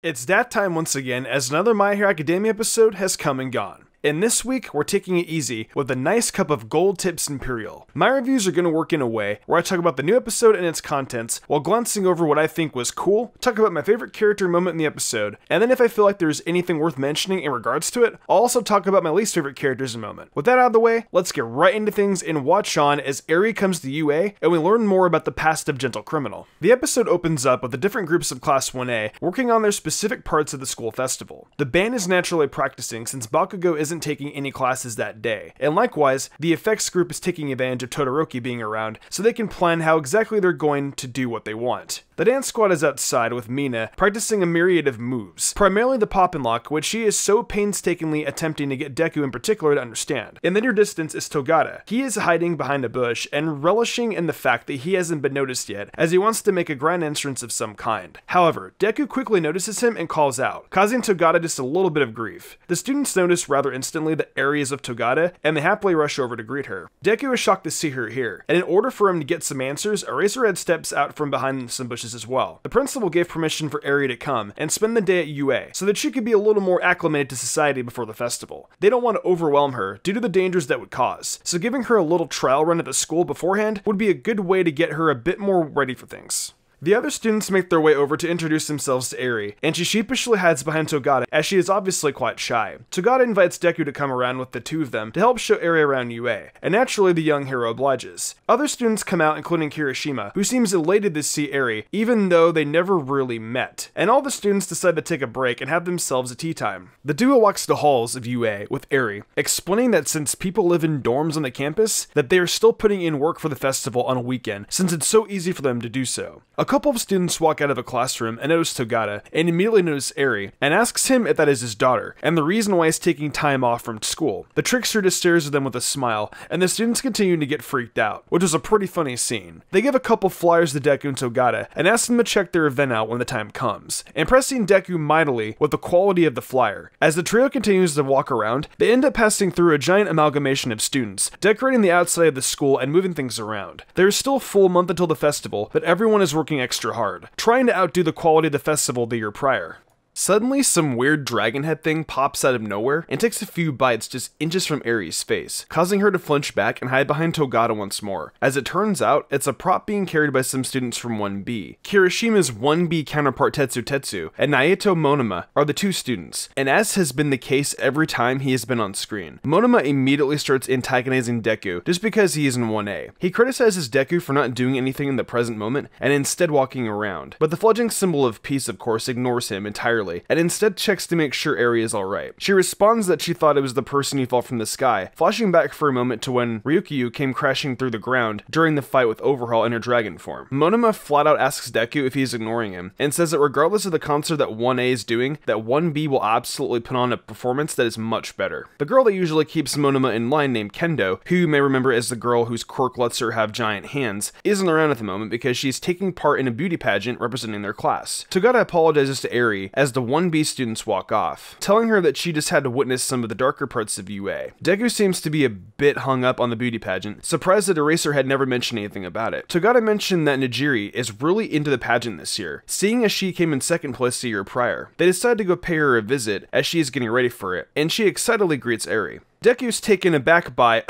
It's that time once again, as another My Hero Academia episode has come and gone. And this week, we're taking it easy with a nice cup of Gold Tips Imperial. My reviews are going to work in a way where I talk about the new episode and its contents, while glancing over what I think was cool, talk about my favorite character moment in the episode, and then if I feel like there's anything worth mentioning in regards to it, I'll also talk about my least favorite characters in a moment. With that out of the way, let's get right into things and watch on as Eri comes to UA, and we learn more about the past of Gentle Criminal. The episode opens up with the different groups of Class 1A working on their specific parts of the school festival. The band is naturally practicing since Bakugo isn't taking any classes that day, and likewise, the effects group is taking advantage of Todoroki being around so they can plan how exactly they're going to do what they want. The dance squad is outside with Mina practicing a myriad of moves, primarily the pop and lock, which she is so painstakingly attempting to get Deku in particular to understand. In the near distance is Togata. He is hiding behind a bush and relishing in the fact that he hasn't been noticed yet, as he wants to make a grand entrance of some kind. However, Deku quickly notices him and calls out, causing Togata just a little bit of grief. The students notice rather instantly the areas of Togata, and they happily rush over to greet her. Deku is shocked to see her here, and in order for him to get some answers, Eraserhead steps out from behind some bushes as well. The principal gave permission for Eri to come and spend the day at UA, so that she could be a little more acclimated to society before the festival. They don't want to overwhelm her due to the dangers that would cause, so giving her a little trial run at the school beforehand would be a good way to get her a bit more ready for things. The other students make their way over to introduce themselves to Eri, and she sheepishly hides behind Togata as she is obviously quite shy. Togata invites Deku to come around with the two of them to help show Eri around UA, and naturally the young hero obliges. Other students come out, including Kirishima, who seems elated to see Eri, even though they never really met. And all the students decide to take a break and have themselves a tea time. The duo walks the halls of UA with Eri, explaining that since people live in dorms on the campus, that they are still putting in work for the festival on a weekend, since it's so easy for them to do so. A couple of students walk out of a classroom and notice Togata, and immediately notice Eri, and asks him if that is his daughter, and the reason why he's taking time off from school. The trickster just stares at them with a smile, and the students continue to get freaked out, which was a pretty funny scene. They give a couple flyers to Deku and Togata, and ask them to check their event out when the time comes, impressing Deku mightily with the quality of the flyer. As the trio continues to walk around, they end up passing through a giant amalgamation of students, decorating the outside of the school and moving things around. There is still a full month until the festival, but everyone is working extra hard, trying to outdo the quality of the festival the year prior. Suddenly, some weird dragon head thing pops out of nowhere and takes a few bites just inches from Eri's face, causing her to flinch back and hide behind Togata once more. As it turns out, it's a prop being carried by some students from 1B. Kirishima's 1B counterpart Tetsu and Naito Monoma are the two students, and as has been the case every time he has been on screen, Monoma immediately starts antagonizing Deku just because he is in 1A. He criticizes Deku for not doing anything in the present moment and instead walking around, but the fledgling symbol of peace of course ignores him entirely and instead checks to make sure Eri is alright. She responds that she thought it was the person who fell from the sky, flashing back for a moment to when Ryukyu came crashing through the ground during the fight with Overhaul in her dragon form. Monoma flat out asks Deku if he is ignoring him, and says that regardless of the concert that 1A is doing, that 1B will absolutely put on a performance that is much better. The girl that usually keeps Monoma in line, named Kendo, who you may remember as the girl whose quirk lets her have giant hands, isn't around at the moment because she's taking part in a beauty pageant representing their class. Togata apologizes to Eri as the 1B students walk off, telling her that she just had to witness some of the darker parts of UA. Deku seems to be a bit hung up on the beauty pageant, surprised that Eraserhead never mentioned anything about it. Togata mentioned that Najiri is really into the pageant this year, seeing as she came in second place the year prior. They decide to go pay her a visit as she is getting ready for it, and she excitedly greets Eri. Deku's taken aback by,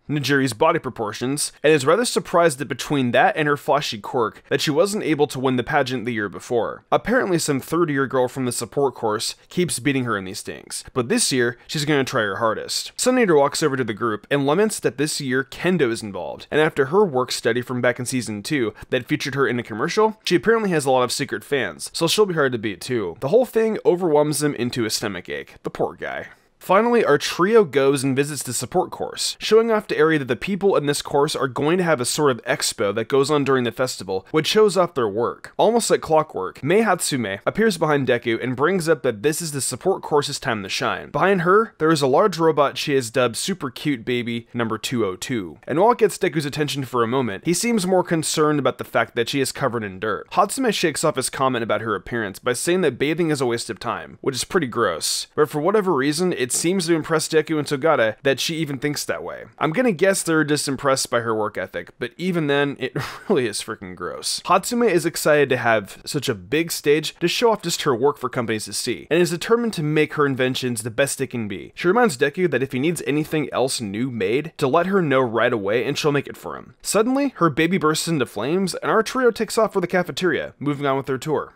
Najiri's body proportions, and is rather surprised that between that and her flashy quirk, that she wasn't able to win the pageant the year before. Apparently some third-year girl from the support course keeps beating her in these things, but this year, she's going to try her hardest. Sun Eater walks over to the group and laments that this year Kendo is involved, and after her work study from back in season 2 that featured her in a commercial, she apparently has a lot of secret fans, so she'll be hard to beat too. The whole thing overwhelms him into a stomachache. The poor guy. Finally, our trio goes and visits the support course, showing off to Eri that the people in this course are going to have a sort of expo that goes on during the festival, which shows off their work. Almost like clockwork, Mei Hatsume appears behind Deku and brings up that this is the support course's time to shine. Behind her, there is a large robot she has dubbed Super Cute Baby number 202. And while it gets Deku's attention for a moment, he seems more concerned about the fact that she is covered in dirt. Hatsume shakes off his comment about her appearance by saying that bathing is a waste of time, which is pretty gross, but for whatever reason, it it seems to impress Deku and Togata that she even thinks that way. I'm gonna guess they're just impressed by her work ethic, but even then, it really is freaking gross. Hatsume is excited to have such a big stage to show off just her work for companies to see, and is determined to make her inventions the best it can be. She reminds Deku that if he needs anything else new made, to let her know right away and she'll make it for him. Suddenly, her baby bursts into flames, and our trio takes off for the cafeteria, moving on with their tour.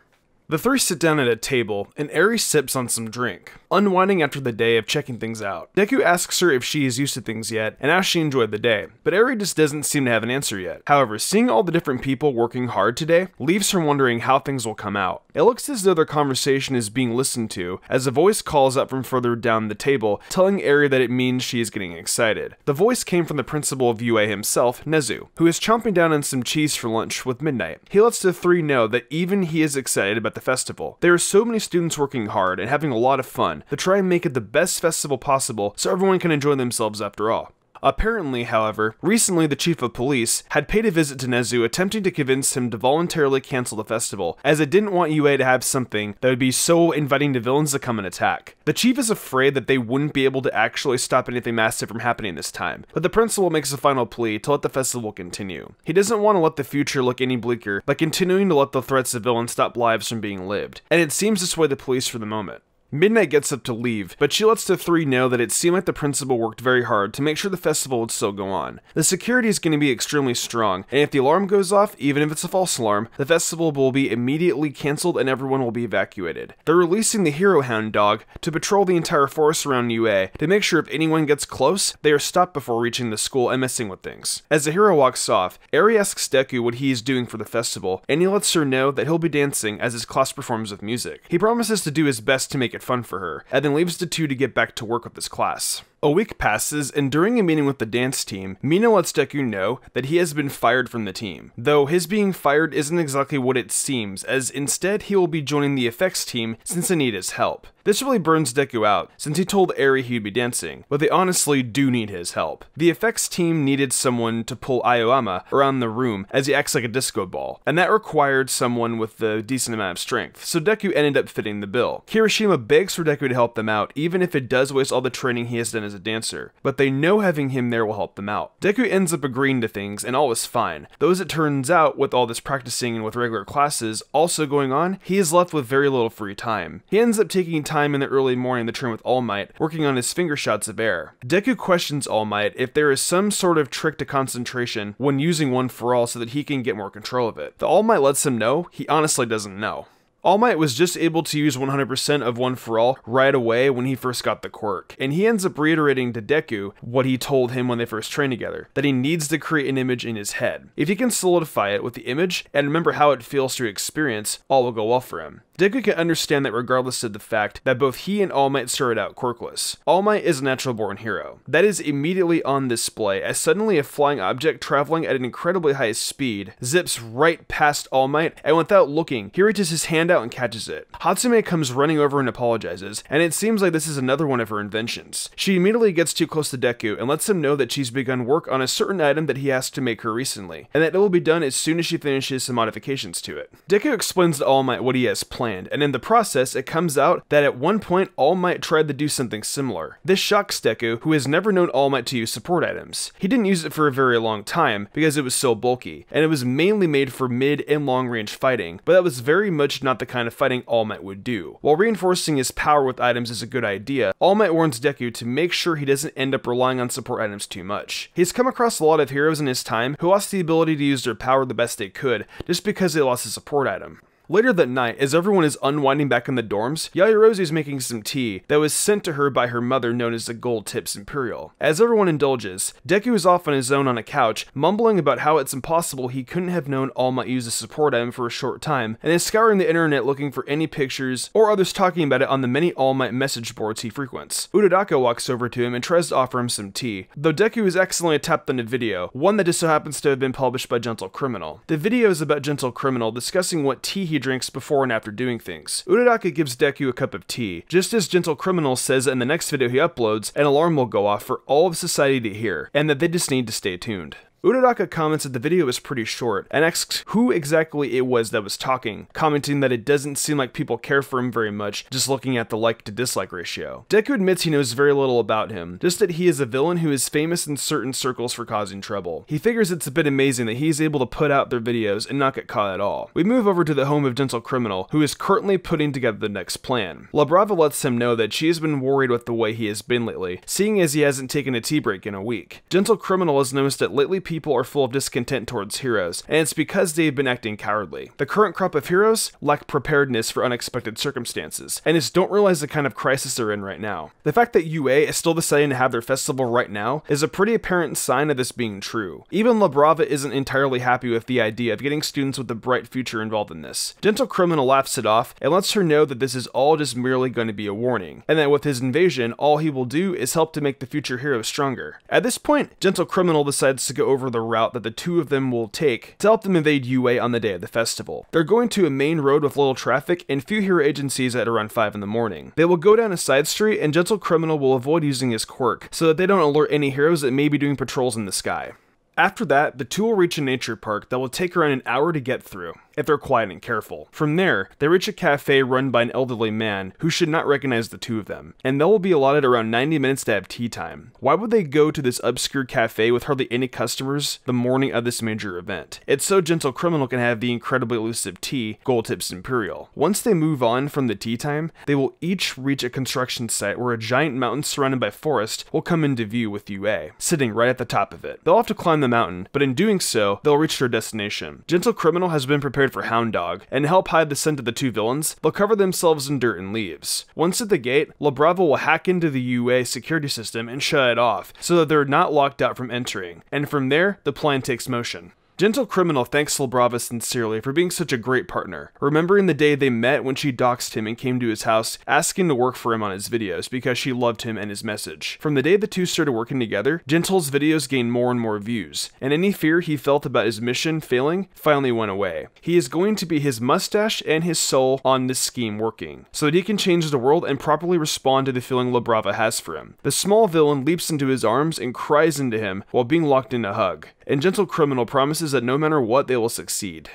The three sit down at a table, and Eri sips on some drink, unwinding after the day of checking things out. Deku asks her if she is used to things yet, and how she enjoyed the day, but Eri just doesn't seem to have an answer yet. However, seeing all the different people working hard today leaves her wondering how things will come out. It looks as though their conversation is being listened to, as a voice calls up from further down the table, telling Eri that it means she is getting excited. The voice came from the principal of UA himself, Nezu, who is chomping down on some cheese for lunch with Midnight. He lets the three know that even he is excited about the festival. There are so many students working hard and having a lot of fun to try and make it the best festival possible so everyone can enjoy themselves after all. Apparently, however, recently the chief of police had paid a visit to Nezu, attempting to convince him to voluntarily cancel the festival, as it didn't want UA to have something that would be so inviting to villains to come and attack. The chief is afraid that they wouldn't be able to actually stop anything massive from happening this time, but the principal makes a final plea to let the festival continue. He doesn't want to let the future look any bleaker by continuing to let the threats of villains stop lives from being lived, and it seems to sway the police for the moment. Midnight gets up to leave, but she lets the three know that it seemed like the principal worked very hard to make sure the festival would still go on. The security is going to be extremely strong, and if the alarm goes off, even if it's a false alarm, the festival will be immediately cancelled and everyone will be evacuated. They're releasing the Hero Hound dog to patrol the entire forest around UA to make sure if anyone gets close, they are stopped before reaching the school and messing with things. As the hero walks off, Eri asks Deku what he is doing for the festival, and he lets her know that he'll be dancing as his class performs with music. He promises to do his best to make it fun for her, and then leaves the two to get back to work with his class. A week passes, and during a meeting with the dance team, Mina lets Deku know that he has been fired from the team. Though his being fired isn't exactly what it seems, as instead he will be joining the effects team since they need his help. This really burns Deku out, since he told Eri he'd be dancing, but they honestly do need his help. The effects team needed someone to pull Aoyama around the room as he acts like a disco ball, and that required someone with a decent amount of strength, so Deku ended up fitting the bill. Kirishima begs for Deku to help them out, even if it does waste all the training he has done as a dancer, but they know having him there will help them out. Deku ends up agreeing to things, and all is fine, though as it turns out, with all this practicing and with regular classes also going on, he is left with very little free time. He ends up taking time in the early morning to train with All Might, working on his finger shots of air. Deku questions All Might if there is some sort of trick to concentration when using One for All so that he can get more control of it. The All Might lets him know he honestly doesn't know. All Might was just able to use 100% of One for All right away when he first got the quirk, and he ends up reiterating to Deku what he told him when they first trained together, that he needs to create an image in his head. If he can solidify it with the image and remember how it feels through experience, all will go well for him. Deku can understand that regardless of the fact that both he and All Might started out quirkless. All Might is a natural-born hero. That is immediately on display as suddenly a flying object traveling at an incredibly high speed zips right past All Might, and without looking, he reaches his hand out and catches it. Hatsume comes running over and apologizes, and it seems like this is another one of her inventions. She immediately gets too close to Deku and lets him know that she's begun work on a certain item that he asked to make her recently, and that it will be done as soon as she finishes some modifications to it. Deku explains to All Might what he has planned, and in the process, it comes out that at one point All Might tried to do something similar. This shocks Deku, who has never known All Might to use support items. He didn't use it for a very long time because it was so bulky, and it was mainly made for mid and long range fighting, but that was very much not the kind of fighting All Might would do. While reinforcing his power with items is a good idea, All Might warns Deku to make sure he doesn't end up relying on support items too much. He's come across a lot of heroes in his time who lost the ability to use their power the best they could just because they lost a support item. Later that night, as everyone is unwinding back in the dorms, Yaoyorozu is making some tea that was sent to her by her mother known as the Gold Tips Imperial. As everyone indulges, Deku is off on his own on a couch, mumbling about how it's impossible he couldn't have known All Might use a support item for a short time, and is scouring the internet looking for any pictures or others talking about it on the many All Might message boards he frequents. Uraraka walks over to him and tries to offer him some tea, though Deku is accidentally tapped on a video, one that just so happens to have been published by Gentle Criminal. The video is about Gentle Criminal discussing what tea he drinks before and after doing things. Uraraka gives Deku a cup of tea, just as Gentle Criminal says in the next video he uploads, an alarm will go off for all of society to hear, and that they just need to stay tuned. Uraraka comments that the video is pretty short, and asks who exactly it was that was talking, commenting that it doesn't seem like people care for him very much, just looking at the like to dislike ratio. Deku admits he knows very little about him, just that he is a villain who is famous in certain circles for causing trouble. He figures it's a bit amazing that he is able to put out their videos and not get caught at all. We move over to the home of Gentle Criminal, who is currently putting together the next plan. La Brava lets him know that she has been worried with the way he has been lately, seeing as he hasn't taken a tea break in a week. Gentle Criminal has noticed that lately people are full of discontent towards heroes, and it's because they've been acting cowardly. The current crop of heroes lack preparedness for unexpected circumstances, and just don't realize the kind of crisis they're in right now. The fact that UA is still deciding to have their festival right now is a pretty apparent sign of this being true. Even La Brava isn't entirely happy with the idea of getting students with a bright future involved in this. Gentle Criminal laughs it off and lets her know that this is all just merely going to be a warning, and that with his invasion, all he will do is help to make the future heroes stronger. At this point, Gentle Criminal decides to go over the route that the two of them will take to help them invade UA on the day of the festival. They're going to a main road with little traffic and few hero agencies at around 5 in the morning. They will go down a side street, and Gentle Criminal will avoid using his quirk so that they don't alert any heroes that may be doing patrols in the sky. After that, the two will reach a nature park that will take around an hour to get through, if they're quiet and careful. From there, they reach a cafe run by an elderly man who should not recognize the two of them, and they will be allotted around 90 minutes to have tea time. Why would they go to this obscure cafe with hardly any customers the morning of this major event? It's so Gentle Criminal can have the incredibly elusive tea, Gold Tips Imperial. Once they move on from the tea time, they will each reach a construction site where a giant mountain surrounded by forest will come into view with UA, sitting right at the top of it. They'll have to climb the mountain, but in doing so, they'll reach their destination. Gentle Criminal has been prepared for Hound Dog, and to help hide the scent of the two villains, they'll cover themselves in dirt and leaves. Once at the gate, La Brava will hack into the UA security system and shut it off, so that they're not locked out from entering, and from there, the plan takes motion. Gentle Criminal thanks La Brava sincerely for being such a great partner, remembering the day they met when she doxed him and came to his house asking to work for him on his videos because she loved him and his message. From the day the two started working together, Gentle's videos gained more and more views, and any fear he felt about his mission failing finally went away. He is going to be his mustache and his soul on this scheme working, so that he can change the world and properly respond to the feeling La Brava has for him. The small villain leaps into his arms and cries into him while being locked in a hug, and Gentle Criminal promises that no matter what, they will succeed.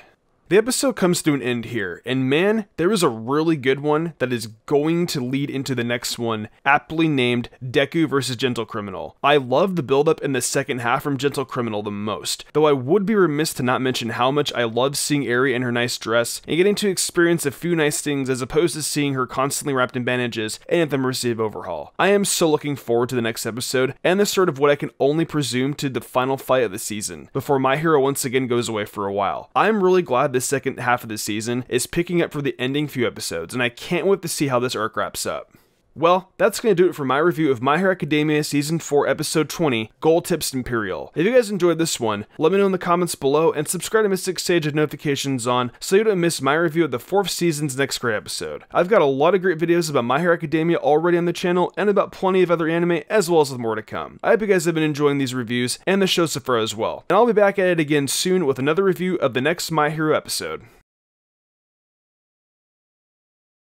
The episode comes to an end here, and man, there is a really good one that is going to lead into the next one, aptly named Deku vs. Gentle Criminal. I love the build-up in the second half from Gentle Criminal the most, though I would be remiss to not mention how much I love seeing Eri in her nice dress and getting to experience a few nice things as opposed to seeing her constantly wrapped in bandages and at the mercy of Overhaul. I am so looking forward to the next episode and the start of what I can only presume to the final fight of the season, before my hero once again goes away for a while. I'm really glad the second half of the season is picking up for the ending few episodes, and I can't wait to see how this arc wraps up. Well, that's going to do it for my review of My Hero Academia Season 4 Episode 20, Gold Tips Imperial. If you guys enjoyed this one, let me know in the comments below, and subscribe to Mystic Sage with notifications on so you don't miss my review of the 4th season's next great episode. I've got a lot of great videos about My Hero Academia already on the channel, and about plenty of other anime, as well as with more to come. I hope you guys have been enjoying these reviews, and the show so far as well. And I'll be back at it again soon with another review of the next My Hero episode.